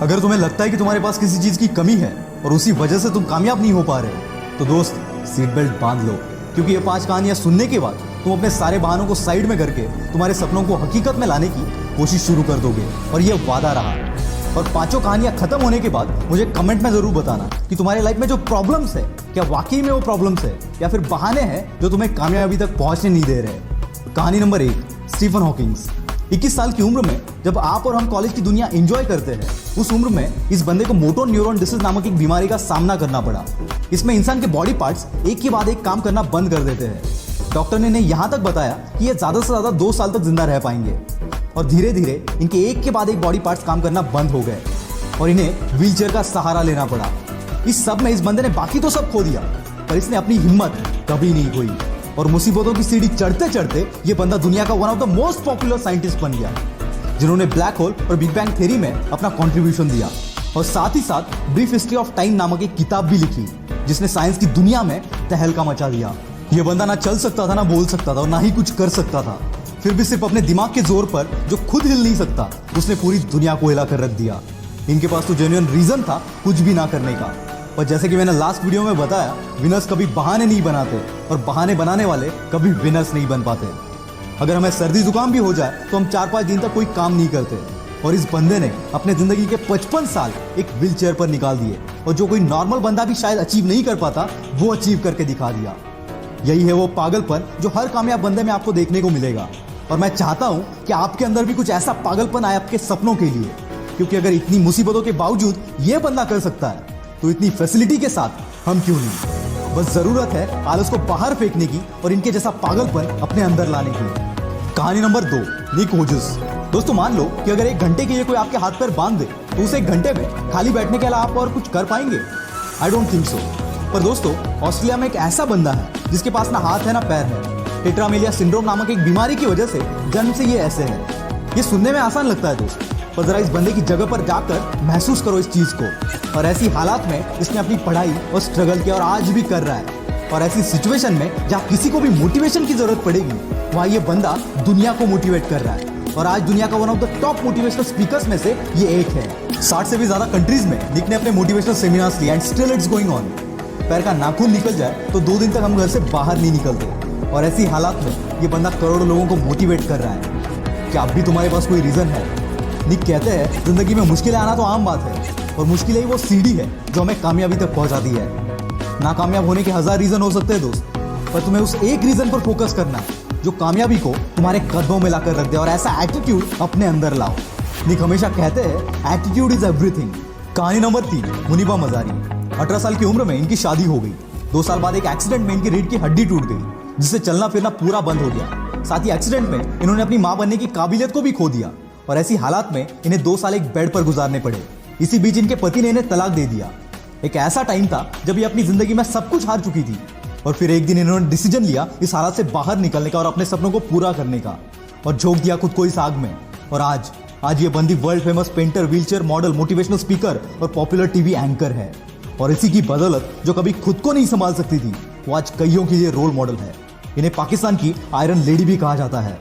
अगर तुम्हें लगता है कि तुम्हारे पास किसी चीज की कमी है और उसी वजह से तुम कामयाब नहीं हो पा रहे, तो दोस्त सीट बेल्ट बांध लो, क्योंकि ये 5 कहानियां सुनने के बाद तुम अपने सारे बहानों को साइड में करके तुम्हारे सपनों को हकीकत में लाने की कोशिश शुरू कर दोगे। और ये वादा रहा। और 5 कहानियां खत्म होने के बाद मुझे कमेंट में जरूर बताना कि तुम्हारे लाइफ में जो प्रॉब्लम्स है, क्या वाकई में वो प्रॉब्लम्स है या फिर बहाने हैं जो तुम्हें कामयाबी तक पहुंचने नहीं दे रहे। कहानी नंबर 1, स्टीफन हॉकिंग्स। 21 साल की उम्र में जब आप और हम कॉलेज की दुनिया एंजॉय करते हैं, उस उम्र में इस बंदे को मोटो न्यूरॉन डिसीज नामक एक बीमारी का सामना करना पड़ा। इसमें इंसान के बॉडी पार्ट्स एक के बाद एक काम करना बंद कर देते हैं। डॉक्टर ने इन्हें यहाँ तक बताया कि ये ज़्यादा से ज़्यादा 2 साल तक जिंदा रह पाएंगे। और धीरे धीरे इनके एक के बाद एक बॉडी पार्ट्स काम करना बंद हो गए और इन्हें व्हीलचेयर का सहारा लेना पड़ा। इस सब में इस बंदे ने बाकी तो सब खो दिया, पर इसने अपनी हिम्मत कभी नहीं खोई। और मुसीबतों की सीढ़ी चढ़ते चढ़ते ये बंदा दुनिया का one of the most popular scientist बन गया, जिन्होंने ब्लैक होल और बिग बैंग थ्योरी में अपना कंट्रीब्यूशन दिया। और साथ ही साथ ब्रीफ हिस्ट्री ऑफ टाइम नामक एक किताब भी लिखी, जिसने साइंस की दुनिया में तहलका मचा दिया। ये बंदा ना चल सकता था, ना बोल सकता था और ना ही कुछ कर सकता था। फिर भी सिर्फ अपने दिमाग के जोर पर, जो खुद हिल नहीं सकता, उसने पूरी दुनिया को हिला कर रख दिया। इनके पास तो जेन्युइन रीजन था कुछ भी ना करने का। पर जैसे कि मैंने लास्ट वीडियो में बताया, विनर्स कभी बहाने नहीं बनाते और बहाने बनाने वाले कभी विनर्स नहीं बन पाते। अगर हमें सर्दी जुकाम भी हो जाए तो हम 4-5 दिन तक कोई काम नहीं करते। और इस बंदे ने अपने जिंदगी के 55 साल एक व्हील चेयर पर निकाल दिए, और जो कोई नॉर्मल बंदा भी शायद अचीव नहीं कर पाता, वो अचीव करके दिखा दिया। यही है वो पागलपन जो हर कामयाब बंदे में आपको देखने को मिलेगा। और मैं चाहता हूं कि आपके अंदर भी कुछ ऐसा पागलपन आए आपके सपनों के लिए, क्योंकि अगर इतनी मुसीबतों के बावजूद ये बंदा कर सकता है, तो इतनी फैसिलिटी के साथ हम क्यों नहीं। बस जरूरत है आलस को बाहर फेंकने की और इनके जैसा पागलपन अपने अंदर लाने की। कहानी नंबर 2, निक वुइस। दोस्तों मान लो कि अगर 1 घंटे के लिए कोई आपके हाथ पैर बांध दे, तो उस 1 घंटे में खाली बैठने के अलावा आप और कुछ कर पाएंगे? I don't think so. पर दोस्तों, ऑस्ट्रेलिया में एक ऐसा बंदा है जिसके पास ना हाथ है ना पैर है। टेट्रामेलिया सिंड्रोम नामक एक बीमारी की वजह से जन्म से ये ऐसे है। ये सुनने में आसान लगता है दोस्त, पर जरा इस बंदे की जगह पर जाकर महसूस करो इस चीज को। और ऐसी हालात में इसने अपनी पढ़ाई और स्ट्रगल किया और आज भी कर रहा है। और ऐसी सिचुएशन में जहाँ किसी को भी मोटिवेशन की जरूरत पड़ेगी, वहाँ ये बंदा दुनिया को मोटिवेट कर रहा है। और आज दुनिया का one of the top motivational speakers में से ये एक है। 60 से भी ज्यादा कंट्रीज में निक ने अपने मोटिवेशनल सेमिनार्स लिए, and still it's going on. पैर का नाखून निकल जाए तो 2 दिन तक हम घर से बाहर नहीं निकलते। और ऐसी हालात में ये बंदा करोड़ों लोगों को मोटिवेट कर रहा है। क्या अब भी तुम्हारे पास कोई रीजन है? निक कहते हैं जिंदगी में मुश्किलें आना तो आम बात है, और मुश्किलें ही वो सीढ़ी है जो हमें कामयाबी तक पहुंचाती है। नाकामयाब होने के 1000 रीजन हो सकते हैं दोस्त, पर तुम्हें उस एक रीजन पर फोकस करना है जो कामयाबी को तुम्हारे कदमों में लाकर रख दे। और ऐसा एटीट्यूड अपने अंदर लाओ। निक हमेशा कहते हैं एटीट्यूड इज एवरीथिंग। कहानी नंबर 3, मुनीबा मजारी। 18 साल की उम्र में इनकी शादी हो गई। 2 साल बाद एक एक्सीडेंट में इनकी रीढ़ की हड्डी टूट गई, जिससे चलना फिरना पूरा बंद हो गया। साथ ही एक्सीडेंट में इन्होंने अपनी मां बनने की काबिलियत को भी खो दिया। और ऐसी हालात में इन्हें 2 साल एक बेड पर गुजारने पड़े। इसी बीच इनके पति ने इन्हें तलाक दे दिया। एक ऐसा टाइम था जब ये अपनी जिंदगी में सब कुछ हार चुकी थी। और फिर एक दिन इन्होंने डिसीजन लिया इस हालात से बाहर निकलने का और अपने सपनों को पूरा करने का, और झोंक दिया खुद को इस आग में। और आज ये बंदी world famous painter, wheelchair model, motivational speaker और पॉपुलर टीवी एंकर है। और इसी की बदौलत जो कभी खुद को नहीं संभाल सकती थी, वो आज कईयों के लिए रोल मॉडल है। इन्हें पाकिस्तान की आयरन लेडी भी कहा जाता है।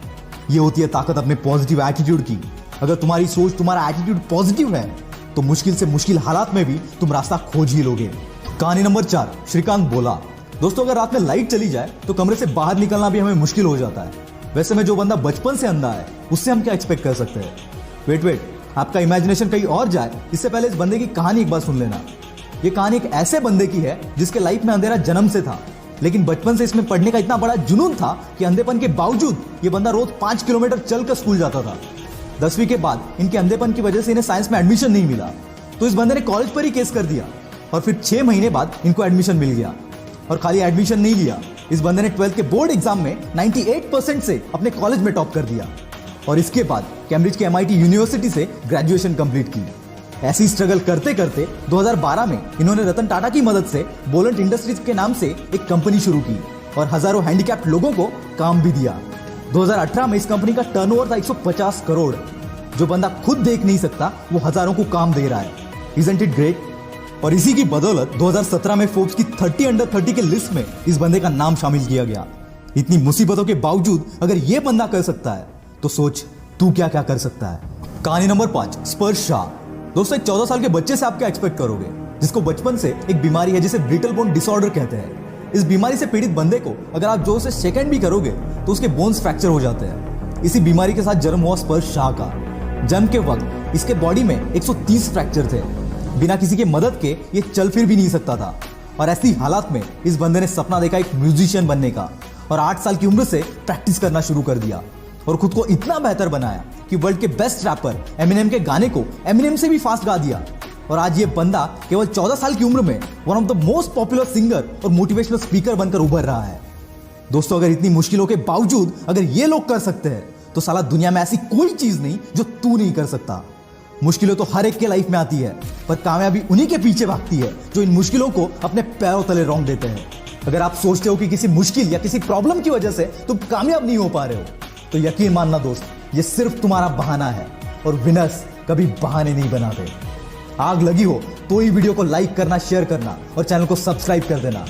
ये होती है ताकत अपने पॉजिटिव एटीट्यूड की। अगर तुम्हारी सोच, तुम्हारा एटीट्यूड पॉजिटिव है, तो मुश्किल से मुश्किल हालात में भी तुम रास्ता खोज ही लोगे। कहानी नंबर 4, श्रीकांत बोला। दोस्तों, अगर रात में लाइट चली जाए तो कमरे से बाहर निकलना भी हमें मुश्किल हो जाता है। वैसे में जो बंदा बचपन से अंधा है, उससे हम क्या एक्सपेक्ट कर सकते हैं? वेट, आपका इमेजिनेशन कहीं और जाए इससे पहले इस बंदे की कहानी एक बार सुन लेना। ये कहानी एक ऐसे बंदे की है जिसके लाइफ में अंधेरा जन्म से था, लेकिन बचपन से इसमें पढ़ने का इतना बड़ा जुनून था कि अंधेपन के बावजूद ये बंदा रोज 5 किलोमीटर चलकर स्कूल जाता था। 10वीं के बाद इनके अंधेपन की वजह से इन्हें साइंस में एडमिशन नहीं मिला, तो इस बंदे ने कॉलेज पर ही केस कर दिया। और फिर 6 महीने बाद इनको एडमिशन मिल गया। और खाली एडमिशन नहीं लिया, इस बंदे ने 12th के बोर्ड एग्जाम में 98% से अपने कॉलेज में टॉप कर दिया। और इसके बाद कैम्ब्रिज के MIT यूनिवर्सिटी से ग्रेजुएशन कंप्लीट की। ऐसी स्ट्रगल करते करते 2012 में इन्होंने रतन टाटा की मदद से बोलेंट इंडस्ट्रीज के नाम से एक कंपनी शुरू की और हजारों हैंडीकैप्ड लोगों को काम भी दिया। 2018 में इस कंपनी का टर्नओवर था 150 करोड़। जो बंदा खुद देख नहीं सकता, वो हजारों को काम दे रहा है। Isn't it great? और इसी की बदौलत 2017 में फोर्ब्स की 30 अंडर 30 के लिस्ट में इस बंदे का नाम शामिल किया गया। इतनी मुसीबतों के बावजूद अगर ये बंदा कर सकता है, तो सोच तू क्या क्या कर सकता है। कहानी नंबर 5, स्पर्श शाह। दोस्तों, एक 14 साल के बच्चे से आप क्या एक्सपेक्ट करोगे, जिसको बचपन से एक बीमारी है जिसे ब्रिटल बोन डिसऑर्डर कहते हैं। इस बीमारी से पीड़ित बंदे को अगर आप जोर से सेकंड भी करोगे तो उसके बोन्स फ्रैक्चर हो जाते हैं। इसी बीमारी के साथ जन्म हुआ स्पर्श शाह का। जन्म के वक्त इसके बॉडी में 130 फ्रैक्चर थे। बिना किसी के मदद के ये चल फिर भी नहीं सकता था, और ऐसी हालात में इस बंदे ने सपना देखा एक म्यूजिशियन बनने का, और 8 साल की उम्र से प्रैक्टिस करना शुरू कर दिया और खुद को इतना बेहतर बनाया कि वर्ल्ड के बेस्ट रैपर एमिनेम के गाने को एमिनेम से भी फास्ट गा दिया। और आज ये बंदा केवल 14 साल की उम्र में one of the most popular singer और मोटिवेशनल स्पीकर बनकर उभर रहा है। दोस्तों, अगर इतनी मुश्किलों के बावजूद अगर ये लोग कर सकते हैं तो साला दुनिया में ऐसी कोई चीज नहीं जो तू नहीं कर सकता। मुश्किलें तो हर एक के लाइफ में आती है, पर कामयाबी उन्हीं के पीछे भागती है जो इन मुश्किलों को अपने पैरों तले रौंद देते हैं। अगर आप सोचते हो कि किसी मुश्किल या किसी प्रॉब्लम की वजह से तुम कामयाब नहीं हो पा रहे हो, तो यकीन मानना दोस्त, ये सिर्फ तुम्हारा बहाना है, और विनर्स कभी बहाने नहीं बनाते। आग लगी हो तो ही वीडियो को लाइक करना, शेयर करना और चैनल को सब्सक्राइब कर देना।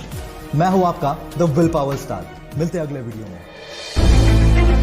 मैं हूं आपका द विल पावर स्टार। मिलते हैं अगले वीडियो में।